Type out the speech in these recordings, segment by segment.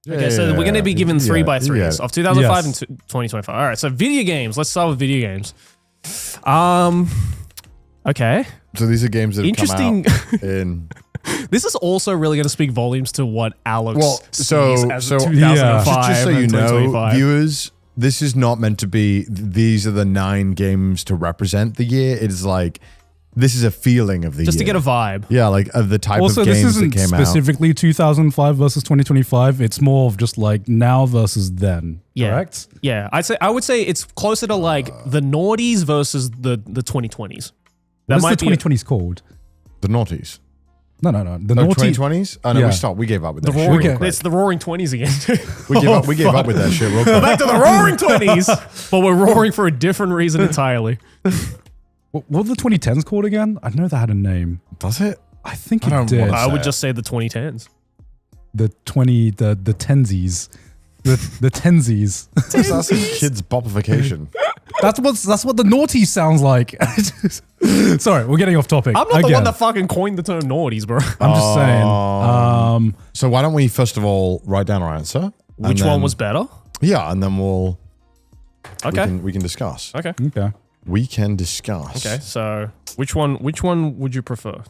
Okay, so we're going to be given 3 by 3s of 2005 and 2025. All right, so video games. Let's start with video games. Okay. So these are games that have come out in... This is also really going to speak volumes to what Alex sees as 2005 just so you know, 2025. viewers, this is not meant to be, these are the 9 games to represent the year. It is like, this is a feeling of the Just year. to get a vibe. Yeah, like of the type Also, of this games that isn't came out. specifically 2005 versus 2025. It's more of just like now versus then. Yeah. Correct? Yeah, I would say it's closer to like the noughties versus the 2020s. That What's might the be 2020s called? The noughties. No. The Oh, naughty 2020s? Oh, no, Yeah. we stopped. We gave up with the that shit. roaring. real quick. It's the roaring 20s again. We gave up with that shit real quick. Back to the roaring 20s, but we're roaring for a different reason entirely. What were the 2010s called again? I know that had a name. Does it? I think I don't it did. wanna I would it. just say the 2010s. The tensies. The tensies. That's some kid's bopification. That's what the naughty sounds like. Sorry, we're getting off topic. I'm not the Again. one that fucking coined the term noughties, bro. I'm just saying. So why don't we first of all write down our answer? Which and one then- was better? Yeah, and then Okay. we can discuss. Okay. Okay. We can discuss. Okay. So which one would you prefer?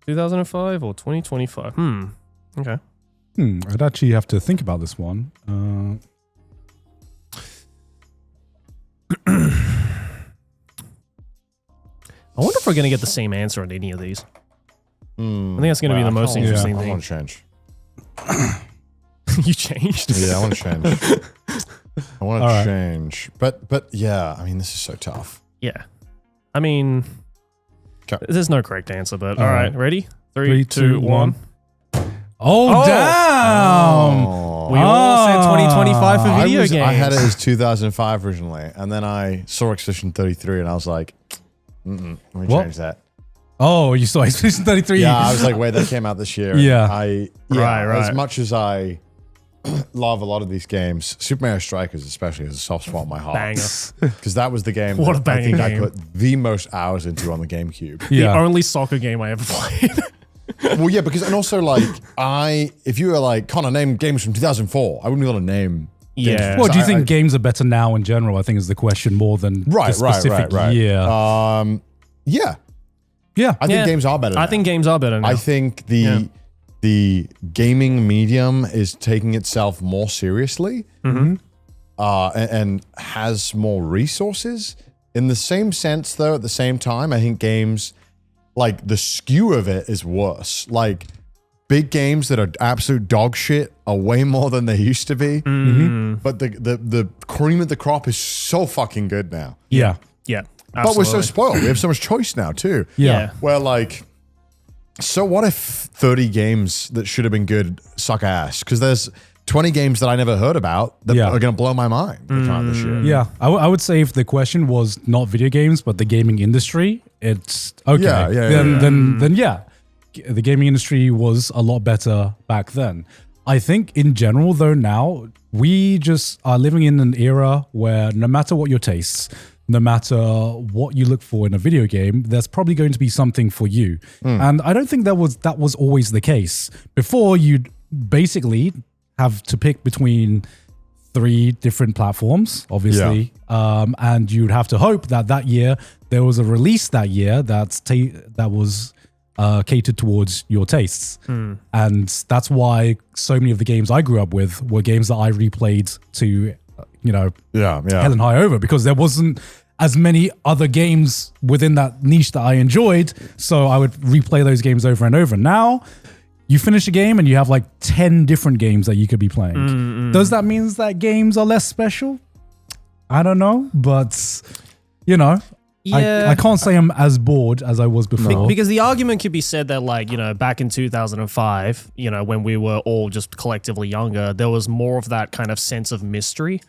2005 or 2025? Okay. I'd actually have to think about this one. I wonder if we're gonna get the same answer on any of these. I think that's gonna be the most interesting I thing. want to change. You changed. Yeah, I want to change. I want All to right. change. But yeah, I mean, this is so tough. Yeah. I mean, 'Kay. there's no correct answer, but All all right. right. Ready? Three, 3, two, 2, 1. Oh, Oh. damn! Oh. We all said 2025 for I video games. I had it as 2005 originally, and then I saw Expedition 33, and I was like, let me What? change that. Oh, you saw Expedition 33. Yeah, I was like, wait, that came out this year. Yeah. Right. As much as I love a lot of these games, Super Mario Strikers especially has a soft spot in my heart. Banger. Because that was the game What a that I banging think game. I put the most hours into on the GameCube. Yeah. The only soccer game I ever played. Well, yeah, because, and also like, if you were like, Connor, name games from 2004, I wouldn't be able to name games Yeah. from- Well, do you I- think games are better now in general? I think is the question more than Right, the right, specific right. year. Yeah, Yeah. I think games are better now. I think games are better now. I think the gaming medium is taking itself more seriously and has more resources. In the same sense, though, at the same time, I think games, like the skew of it is worse. Like big games that are absolute dog shit are way more than they used to be. But the cream of the crop is so fucking good now. Yeah. yeah. But we're so absolutely. spoiled. We have so much choice now, too. Yeah. Where like, so what if 30 games that should have been good suck ass? Because there's 20 games that I never heard about that Yeah. are going to blow my mind that come out this year. Yeah. I would say if the question was not video games, but the gaming industry, it's okay. Yeah, yeah, Then yeah. The gaming industry was a lot better back then. I think in general, though, now we just are living in an era where no matter what your tastes, no matter what you look for in a video game, there's probably going to be something for you. And I don't think that was always the case. Before, you'd basically have to pick between 3 different platforms, obviously, and you'd have to hope that year there was a release that year that was catered towards your tastes. And that's why so many of the games I grew up with were games that I replayed to, Yeah. hell and high over, because there wasn't as many other games within that niche that I enjoyed. So I would replay those games over and over. Now you finish a game and you have like 10 different games that you could be playing. Does that mean that games are less special? I don't know, but I can't say I'm as bored as I was before. Because the argument could be said that, like, back in 2005, when we were all just collectively younger, there was more of that kind of sense of mystery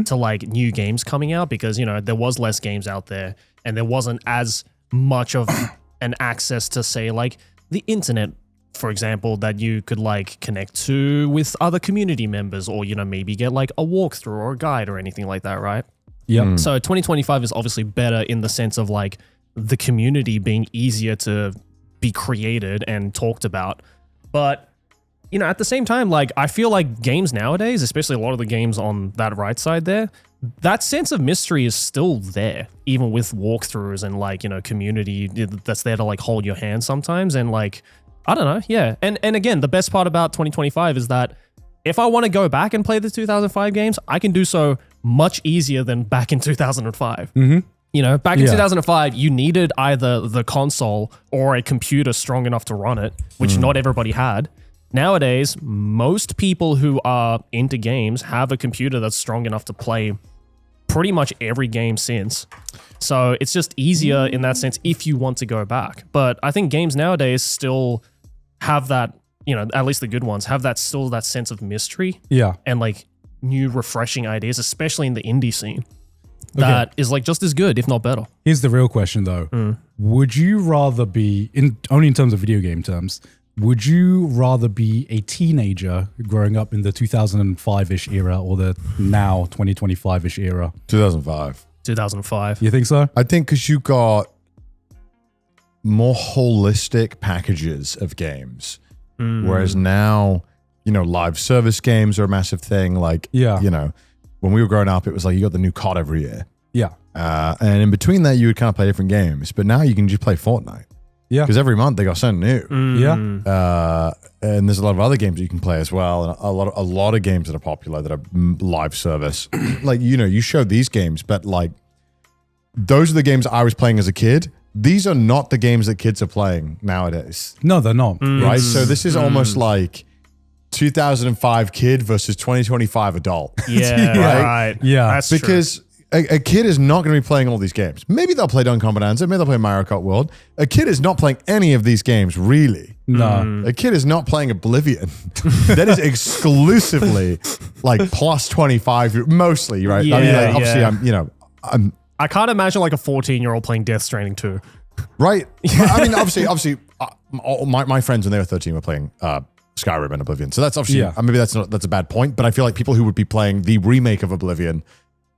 to like new games coming out because, there was less games out there and there wasn't as much of an access to, say, like the internet, for example, that you could like connect to with other community members or, maybe get like a walkthrough or a guide or anything like that, right? Yeah. So 2025 is obviously better in the sense of like the community being easier to be created and talked about. But you know, at the same time, like, I feel like games nowadays, especially a lot of the games on that right side there, that sense of mystery is still there, even with walkthroughs and, like, you know, community that's there to, like, hold your hand sometimes. And, like, I don't know. Yeah. And again, the best part about 2025 is that if I want to go back and play the 2005 games, I can do so much easier than back in 2005. You know, back in 2005, you needed either the console or a computer strong enough to run it, which not everybody had. Nowadays, most people who are into games have a computer that's strong enough to play pretty much every game since. So it's just easier in that sense if you want to go back. But I think games nowadays still have that, you know, at least the good ones, have that still that sense of mystery. Yeah. And like new refreshing ideas, especially in the indie scene. That is like just as good, if not better. Here's the real question though. Would you rather be, only in terms of video game terms, would you rather be a teenager growing up in the 2005-ish era or the now 2025-ish era? 2005. 2005. You think so? I think because you got more holistic packages of games. Whereas now, you know, live service games are a massive thing. Like, you know, when we were growing up, it was like you got the new COD every year. Yeah. And in between that, you would kind of play different games. But now you can just play Fortnite. Yeah. Because every month they got something new. Yeah. And there's a lot of other games you can play as well. And a lot of games that are popular that are live service. Like, you know, you showed these games, but like those are the games I was playing as a kid. These are not the games that kids are playing nowadays. No, they're not. Right? So this is almost like 2005 kid versus 2025 adult. Yeah. Right. Yeah. That's true. Because a kid is not going to be playing all these games. Maybe they'll play Duncombe Bonanza. Maybe they'll play Mario Kart World. A kid is not playing any of these games, really. No. A kid is not playing Oblivion. That is exclusively like plus 25, mostly, right? I mean, like, obviously, I can't imagine like a 14-year-old playing Death Stranding 2. Right. I mean, obviously, all my friends when they were 13 were playing Skyrim and Oblivion. So that's obviously, maybe that's a bad point, but I feel like people who would be playing the remake of Oblivion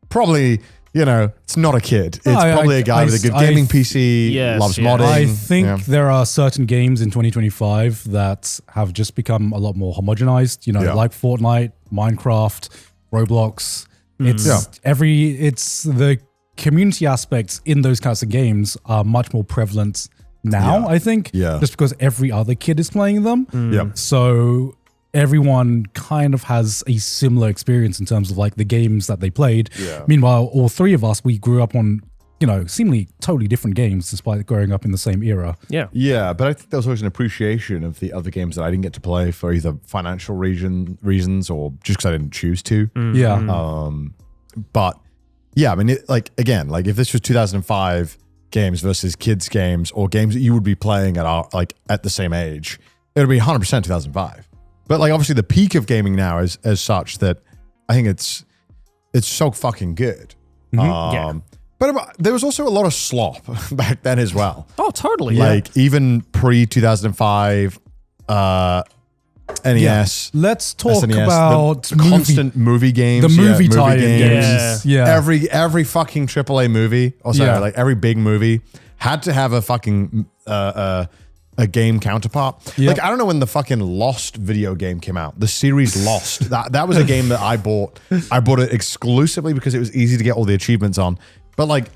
probably, you know, it's not a kid. It's probably a guy with a good gaming PC, loves modding. I think there are certain games in 2025 that have just become a lot more homogenized, you know, like Fortnite, Minecraft, Roblox. It's the community aspects in those kinds of games are much more prevalent now, I think, just because every other kid is playing them. So everyone kind of has a similar experience in terms of like the games that they played. Meanwhile, all three of us, we grew up on, you know, seemingly totally different games despite growing up in the same era. Yeah, but I think there was always an appreciation of the other games that I didn't get to play for either financial reasons or just because I didn't choose to. But yeah, I mean, again, like if this was 2005 games versus kids games or games that you would be playing at the same age, it would be 100% 2005. But like obviously the peak of gaming now is as such that I think it's so fucking good. But there was also a lot of slop back then as well. Oh, totally. Like even pre 2005 NES. Let's talk SNES, about the constant movie games. The movie games. Every fucking AAA movie, like every big movie had to have a fucking a game counterpart. Like I don't know when the fucking Lost video game came out. The series Lost. That was a game that I bought. I bought it exclusively because it was easy to get all the achievements on. But like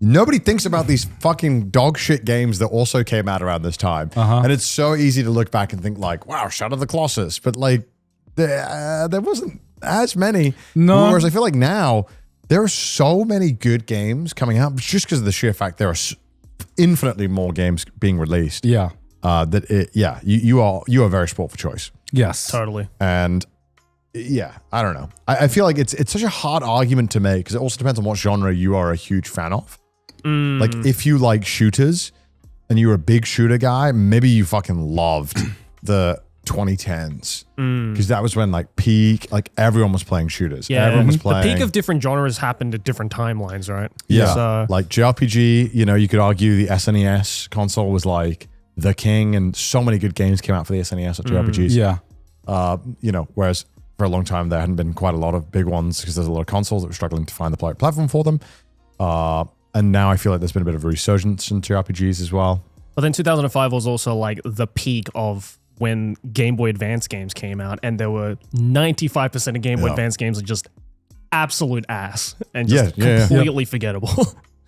nobody thinks about these fucking dog shit games that also came out around this time. And it's so easy to look back and think like, wow, Shadow of the Colossus. But like there wasn't as many. No. Whereas I feel like now there are so many good games coming out just because of the sheer fact there are infinitely more games being released. You are very sport for choice. Yes. Totally. And yeah, I don't know. I feel like it's such a hard argument to make because it also depends on what genre you are a huge fan of. Like if you like shooters and you're a big shooter guy, maybe you fucking loved the 2010s because that was when like peak, like everyone was playing shooters. Everyone was playing. The peak of different genres happened at different timelines, right? So, like JRPG, you know, you could argue the SNES console was like the king and so many good games came out for the SNES at JRPGs. You know, whereas for a long time there hadn't been quite a lot of big ones because there's a lot of consoles that were struggling to find the platform for them. And now I feel like there's been a bit of a resurgence in JRPGs as well. But then 2005 was also like the peak of when Game Boy Advance games came out, and there were 95% of Game Boy Advance games are just absolute ass and just completely forgettable.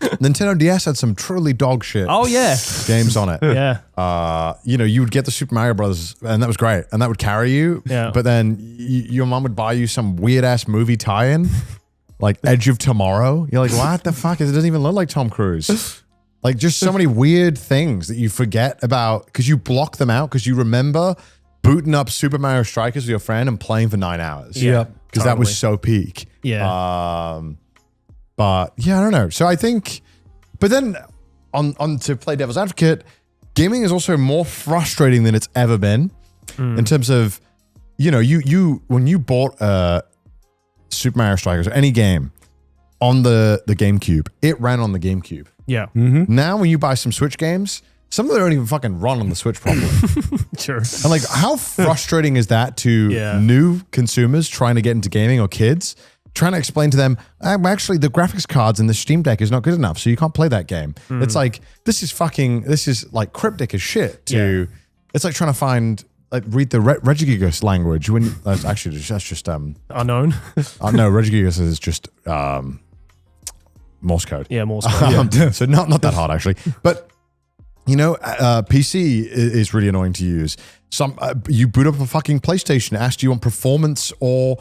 Nintendo DS had some truly dog shit. Oh yeah, games on it. Yeah. You know, you would get the Super Mario Brothers, and that was great, and that would carry you. Yeah. But then your mom would buy you some weird ass movie tie-in, like Edge of Tomorrow. You're like, what the fuck? It doesn't even look like Tom Cruise. Like, just so many weird things that you forget about because you block them out because you remember booting up Super Mario Strikers with your friend and playing for 9 hours. Yeah. Because that was so peak. Yeah. But yeah, I don't know. So I think, but then on to play devil's advocate, gaming is also more frustrating than it's ever been in terms of, you know, you when you bought Super Mario Strikers or any game on the GameCube, it ran on the GameCube. Yeah. Now when you buy some Switch games, some of them don't even fucking run on the Switch properly. Sure. And like, how frustrating is that to new consumers trying to get into gaming or kids? Trying to explain to them, actually, the graphics cards in the Steam Deck is not good enough, so you can't play that game. It's like, this is like cryptic as shit. It's like trying to find, like, read the Regigigas language when that's just Unknown. no, Regigigas is just Morse code. Yeah, Morse code. So not that hard actually, but you know, PC is really annoying to use. You boot up a fucking PlayStation, asked you on performance or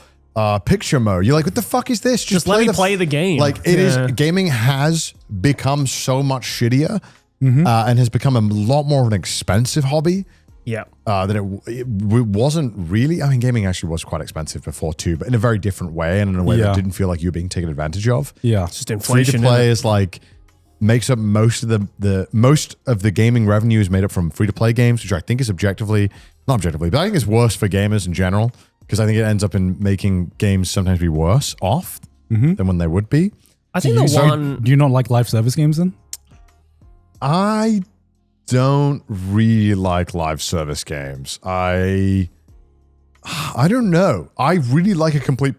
picture mode. You're like, what the fuck is this? Just let me play the game. Like, it is, gaming has become so much shittier and has become a lot more of an expensive hobby. Yeah. Than it wasn't really. I mean, gaming actually was quite expensive before too, but in a very different way and in a way that didn't feel like you were being taken advantage of. Yeah. It's just inflation. Free to play is like makes up most of the gaming revenue is made up from free to play games, which I think is not objectively, but I think it's worse for gamers in general because I think it ends up in making games sometimes be worse off than when they would be. I think do you not like live service games then? I don't really like live service games. I don't know. I really like a complete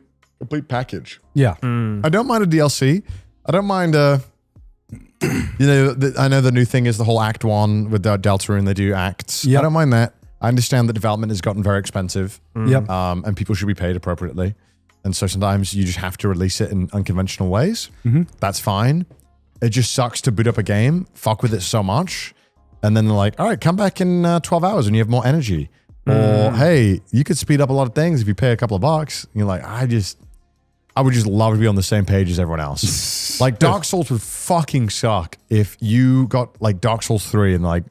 package. Yeah. I don't mind a DLC. I don't mind you know, I know the new thing is the whole Act 1 with Deltarune, they do acts. Yep. I don't mind that. I understand that development has gotten very expensive. Yep. And people should be paid appropriately. And so sometimes you just have to release it in unconventional ways. That's fine. It just sucks to boot up a game, fuck with it so much, and then they're like, all right, come back in 12 hours when you have more energy. Or, hey, you could speed up a lot of things if you pay a couple of bucks. And you're like, I would just love to be on the same page as everyone else. Like, Dark Souls would fucking suck if you got like Dark Souls 3 and like,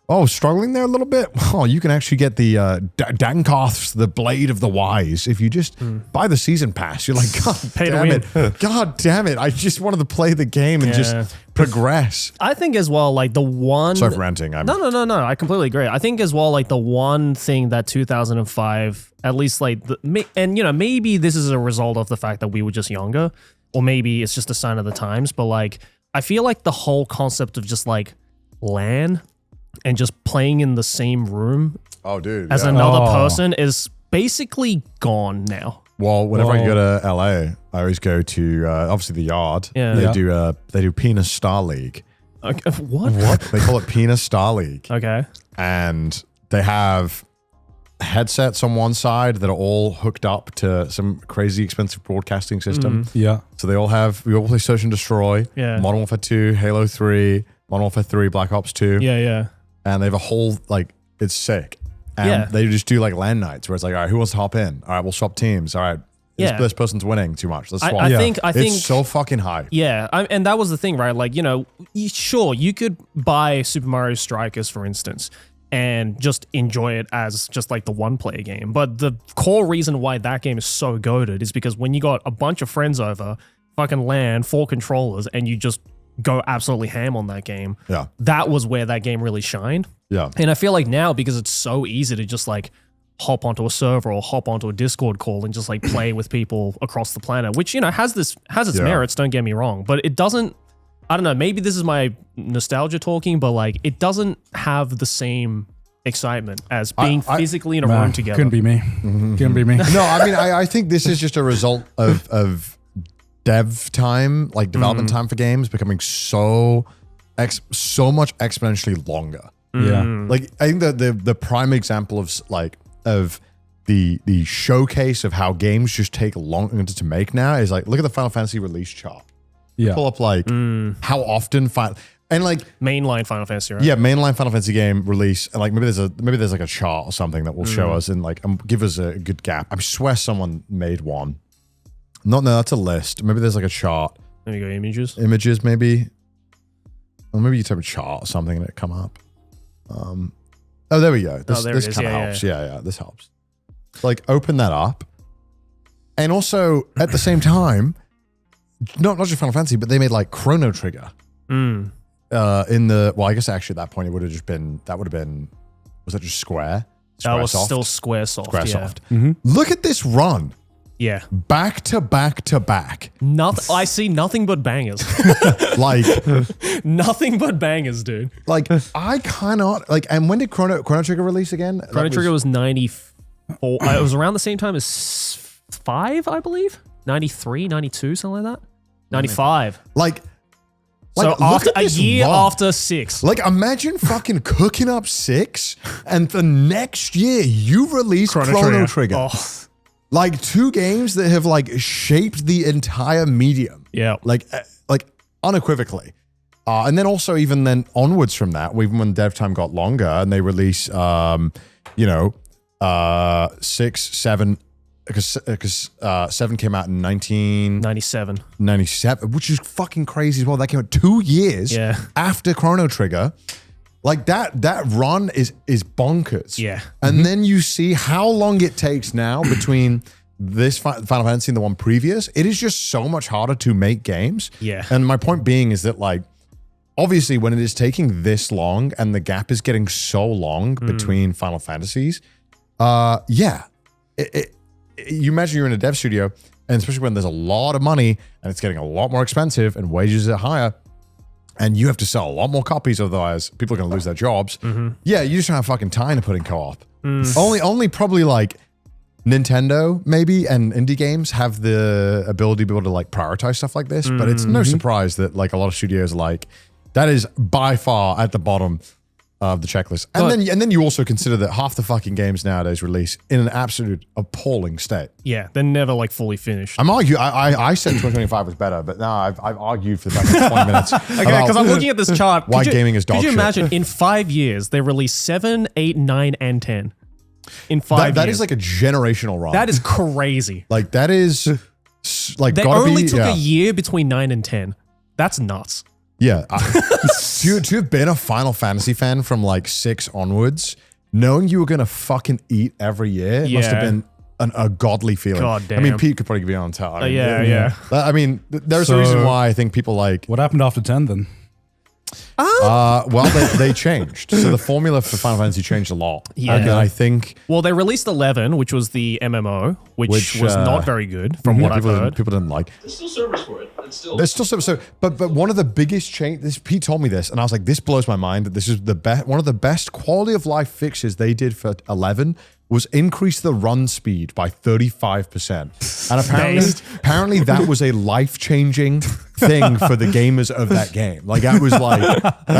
oh, struggling there a little bit? Oh, you can actually get the Dankoth's, the Blade of the Wise. If you just buy the season pass, you're like, God damn it. God damn it. I just wanted to play the game and just progress. I think as well, like the one... Sorry for ranting. No. I completely agree. I think as well, like the one thing that 2005, at least like, and you know, maybe this is a result of the fact that we were just younger, or maybe it's just a sign of the times, but like, I feel like the whole concept of just like LAN and just playing in the same room as another person is basically gone now. Well, whenever I go to LA, I always go to obviously the Yard. Yeah. They do Penis Star League. Okay, what? They call it Penis Star League. Okay. And they have headsets on one side that are all hooked up to some crazy expensive broadcasting system. Yeah. So we all play Search and Destroy, Modern Warfare 2, Halo 3, Modern Warfare 3, Black Ops 2. Yeah. And they have a whole, like, it's sick. And they just do like LAN nights where it's like, all right, who wants to hop in? All right, we'll swap teams. All right, this person's winning too much. Let's swap. I think it's so fucking high. Yeah, and that was the thing, right? Like, you know, sure, you could buy Super Mario Strikers, for instance, and just enjoy it as just like the one-player game. But the core reason why that game is so goated is because when you got a bunch of friends over, fucking LAN, 4 controllers, and you just go absolutely ham on that game. Yeah. That was where that game really shined. Yeah. And I feel like now, because it's so easy to just like hop onto a server or hop onto a Discord call and just like play with people across the planet, which, you know, has its merits, don't get me wrong, but it doesn't, I don't know, maybe this is my nostalgia talking, but like it doesn't have the same excitement as being physically in a room together. Couldn't be me. Couldn't be me. No, I mean, I think this is just a result of dev time, like development time for games becoming so much exponentially longer. Yeah. Like I think that the prime example of the showcase of how games just take longer to make now is like, look at the Final Fantasy release chart. Yeah. Pull up like how often and like Mainline Final Fantasy, right? yeah, mainline Final Fantasy game release, and like maybe there's like a chart or something that will show us and like give us a good gap. I swear someone made one. No, that's a list. Maybe there's like a chart. There you go, images. Images maybe, or maybe you type a chart or something and it come up. Oh, there we go. This there it is. kind of Yeah, helps. Yeah, this helps. Like open that up, and also at the same time, not just Final Fantasy, but they made like Chrono Trigger. I guess actually at that point it would have been, was that just Square? That was Squaresoft? still Squaresoft. Squaresoft. Yeah. Look at this run. Yeah. Back to back to back. I see nothing but bangers. Like, Nothing but bangers, dude. like I cannot, like, and when did Chrono Trigger release again? Chrono Trigger was 94. It was around the same time as 5, I believe. 93, 92, something like that. 95. Like So look after at a this year run. after 6. Like, imagine fucking cooking up 6, and the next year you release Chrono Trigger. Oh, Like 2 games that have like shaped the entire medium. yeah. Like unequivocally. And then also even then onwards from that, even when dev time got longer and they release, 6, 7, because 7 came out in 97. 1997, which is fucking crazy as well. That came out 2 years after Chrono Trigger. Like that run is bonkers. Yeah. And then you see how long it takes now between this Final Fantasy and the one previous. It is just so much harder to make games. Yeah. And my point being is that like, obviously when it is taking this long and the gap is getting so long between Final Fantasies, you imagine you're in a dev studio, and especially when there's a lot of money and it's getting a lot more expensive and wages are higher, and you have to sell a lot more copies, otherwise people are going to lose their jobs. Yeah, you just don't have fucking time to put in co-op. Only probably like Nintendo maybe and indie games have the ability to be able to like prioritize stuff like this, but it's no surprise that like a lot of studios like that is by far at the bottom of the checklist. And then you also consider that half the fucking games nowadays release in an absolute appalling state. Yeah, they're never like fully finished. I said 2025 was better, but now I've argued for the past 20 minutes. Okay, because I'm looking at this chart. Why gaming is dog Could you shit. imagine in 5 years they released 7, 8, 9, and 10? In 5 years. That is like a generational run. That is crazy. like that is like They gotta only be, took yeah. a year between 9 and 10. That's nuts. Yeah. To have been a Final Fantasy fan from like 6 onwards, knowing you were going to fucking eat every year must have been a godly feeling. God damn. I mean, Pete could probably be on top. I mean, Yeah. I mean, there's a So- reason why I think people like, What happened after 10 then? well, they changed. So the formula for Final Fantasy changed a lot. Yeah. And I think Well, they released 11, which was the MMO, which was not very good from what I've people heard. didn't like. There's still servers for it. It's still. There's still so, but one of the biggest change. Pete told me this, and I was like, this blows my mind. That this is the best, one of the best quality of life fixes they did for 11 was increase the run speed by 35%. And apparently that was a life changing thing for the gamers of that game. Like that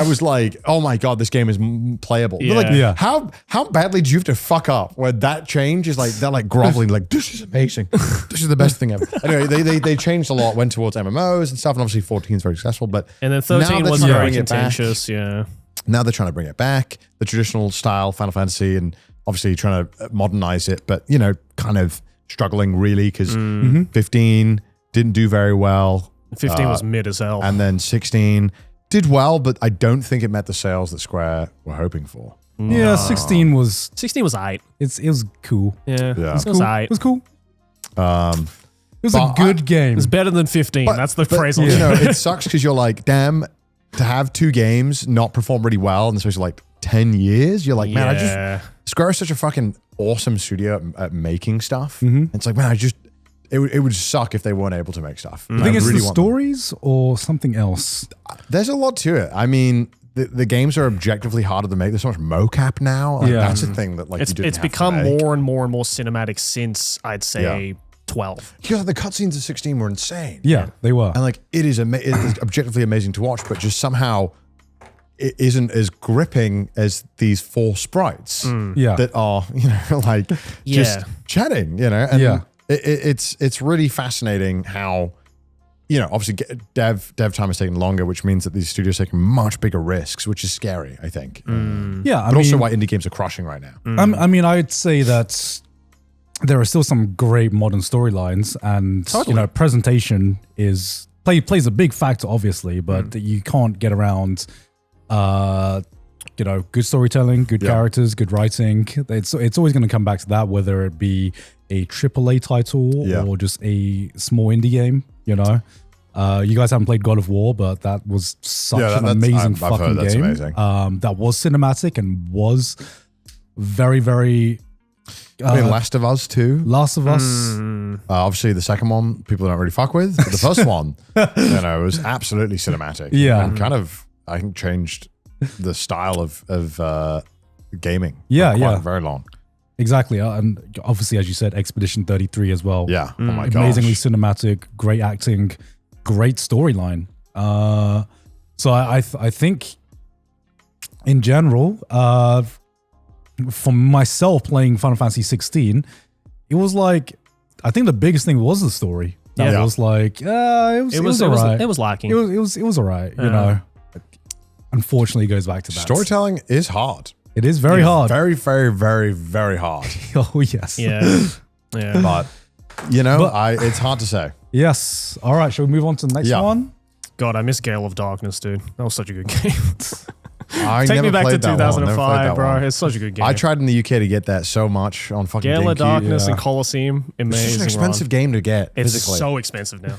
was like, oh my god, this game is playable. But like, Yeah. how badly do you have to fuck up where that change is like they're like groveling, like this is amazing, this is the best thing ever. Anyway, they changed a lot, went towards MMOs and stuff, and obviously 14 is very successful. But And then now 13 they're was trying to very bring it back. contentious. Yeah. Now they're trying to bring it back, the traditional style Final Fantasy, and obviously trying to modernize it, but kind of struggling really because 15 didn't do very well. 15 was mid as hell. And then 16 did well, but I don't think it met the sales that Square were hoping for. Yeah, 16 was 16 was 8. it was cool. Yeah. Yeah. It was Cool. 8. It was cool. Um, It was a good game. It was better than 15. That's the phrase I'll you use. know, it sucks because you're like, damn, to have 2 games not perform really well, and especially like 10 years, you're like, man, Square is such a fucking awesome studio at making stuff. It's like, man, it would suck if they weren't able to make stuff. I think it's the want them. stories or something else. There's a lot to it. I mean, the games are objectively harder to make. There's so much mocap now. Like, Yeah. that's a thing that like you didn't It's have become to make. more and more and more cinematic since I'd say 12. Because the cutscenes of 16 were insane. Yeah, they were. And like it is objectively amazing to watch, but just somehow it isn't as gripping as these 4 sprites Yeah. that are, like just chatting, and it's really fascinating how, obviously dev time is taking longer, which means that these studios are taking much bigger risks, which is scary, I think. Yeah. But also why indie games are crushing right now. I mean, I'd say that there are still some great modern storylines, and presentation plays a big factor, obviously, but you can't get around, good storytelling, good characters, good writing. It's always going to come back to that, whether it be a AAA title or just a small indie game. You guys haven't played God of War, but that was such an amazing fucking game. Amazing. That was cinematic and was very, very. Last of Us 2. Last of Us. Obviously, the second one people don't really fuck with. But the first one, was absolutely cinematic. Yeah. And kind of, I think, changed the style of gaming. Yeah, Very long. Exactly. And obviously, as you said, Expedition 33 as well. Yeah. Oh my gosh. Amazingly cinematic, great acting, great storyline. So I think, in general, for myself playing Final Fantasy 16, it was like, I think the biggest thing was the story. That was like, it was alright. It was lacking. It was alright. Unfortunately, it goes back to that. Storytelling is hard. It is very hard. Very, very, very, very hard. Oh yes. Yeah. But it's hard to say. Yes. All right. Shall we move on to the next one? God, I miss Gale of Darkness, dude. That was such a good game. I Take never me back to played that one. Never played 2005, that bro. one. It's such a good game. I tried in the UK to get that so much on fucking Gale of GameCube. Darkness and Colosseum. Amazing. It's such an expensive game to get It's physically. so expensive now.